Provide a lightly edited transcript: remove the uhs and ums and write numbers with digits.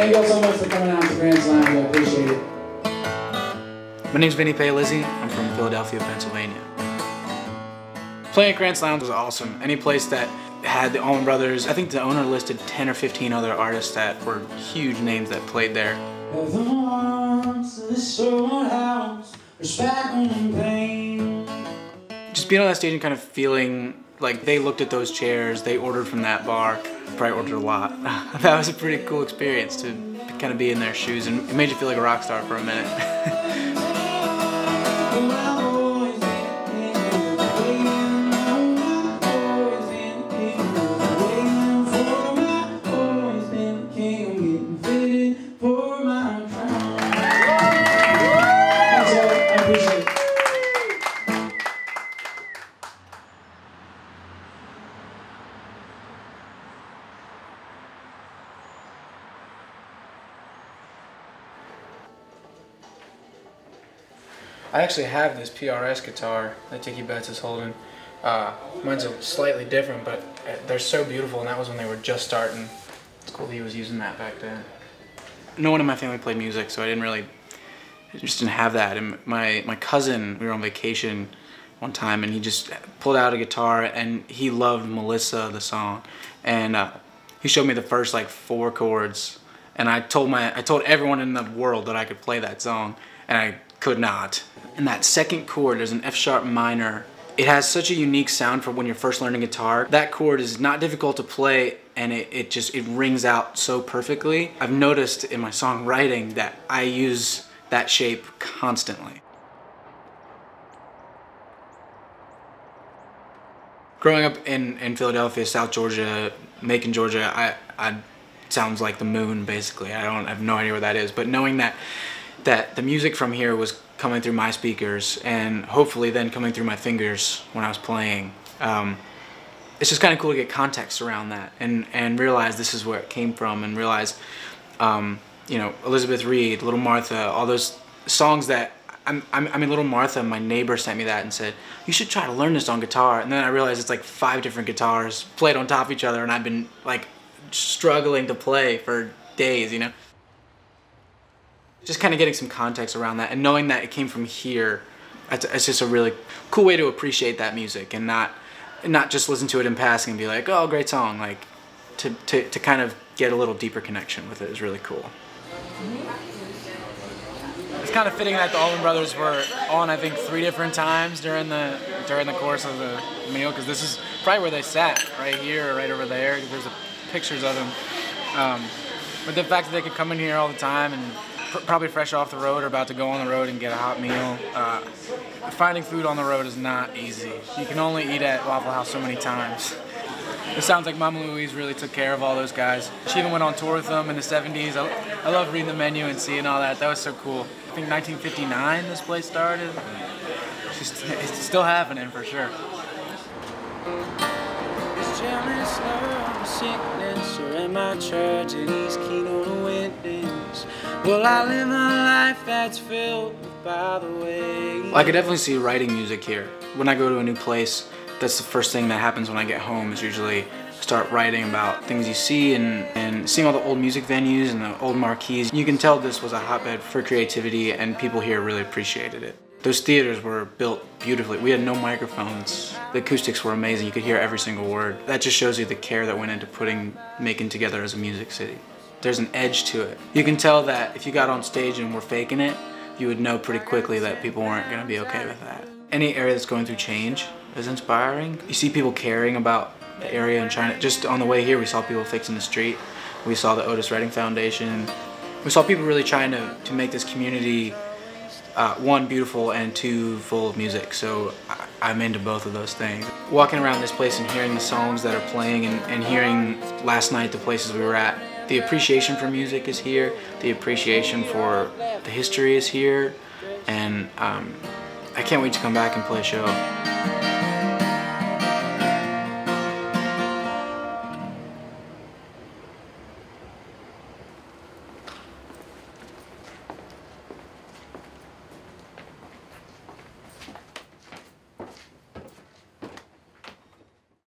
Thank you all so much for coming out to Grand Slam. I appreciate it. My name's Vinnie Paolizzi. I'm from Philadelphia, Pennsylvania. Playing at Grand Slam was awesome. Any place that had the Allman Brothers, I think the owner listed 10 or 15 other artists that were huge names that played there. Just being on that stage and kind of feeling like they looked at those chairs, they ordered from that bar, probably ordered a lot. That was a pretty cool experience to kind of be in their shoes, and it made you feel like a rock star for a minute. I actually have this PRS guitar that Dickie Betts is holding. Mine's slightly different, but they're so beautiful, and that was when they were just starting. It's cool that he was using that back then. No one in my family played music, so I just didn't have that. And my cousin, we were on vacation one time, and he just pulled out a guitar, and he loved Melissa, the song. And he showed me the first like 4 chords, and I told everyone in the world that I could play that song, and I could not. And that second chord, there's an F sharp minor. It has such a unique sound for when you're first learning guitar. That chord is not difficult to play, and it rings out so perfectly. I've noticed in my songwriting that I use that shape constantly. Growing up in Philadelphia, South Georgia, Macon, Georgia, I sounds like the moon basically. I have no idea where that is, but knowing that the music from here was coming through my speakers and hopefully then coming through my fingers when I was playing. It's just kind of cool to get context around that and realize this is where it came from, and realize, you know, Elizabeth Reed, Little Martha, all those songs that, I mean, Little Martha, my neighbor sent me that and said, you should try to learn this on guitar. And then I realized it's like 5 different guitars played on top of each other, and I've been like struggling to play for days, you know. Just kind of getting some context around that and knowing that it came from here, it's just a really cool way to appreciate that music and not just listen to it in passing and be like, oh, great song. Like to kind of get a little deeper connection with it is really cool. It's kind of fitting that the Allman Brothers were on, I think, 3 different times during the course of the meal, because this is probably where they sat, right here or right over there. There's pictures of them. But the fact that they could come in here all the time and probably fresh off the road or about to go on the road and get a hot meal. Finding food on the road is not easy. You can only eat at Waffle House so many times. It sounds like Mama Louise really took care of all those guys. She even went on tour with them in the 70s. I love reading the menu and seeing all that. That was so cool. I think 1959 this place started. It's still happening for sure. Sickness or am I tragedies keen on a witness? Will I live a life that's filled by the way? Well, I could definitely see writing music here. When I go to a new place, that's the first thing that happens when I get home, is usually start writing about things you see and seeing all the old music venues and the old marquees. You can tell this was a hotbed for creativity, and people here really appreciated it. Those theaters were built beautifully. We had no microphones. The acoustics were amazing. You could hear every single word. That just shows you the care that went into putting Macon together as a music city. There's an edge to it. You can tell that if you got on stage and were faking it, you would know pretty quickly that people weren't gonna be okay with that. Any area that's going through change is inspiring. You see people caring about the area and trying to, just on the way here, we saw people fixing the street. We saw the Otis Redding Foundation. We saw people really trying to make this community 1, beautiful, and 2, full of music. So I'm into both of those things. Walking around this place and hearing the songs that are playing and hearing last night the places we were at, the appreciation for music is here, the appreciation for the history is here, and I can't wait to come back and play a show.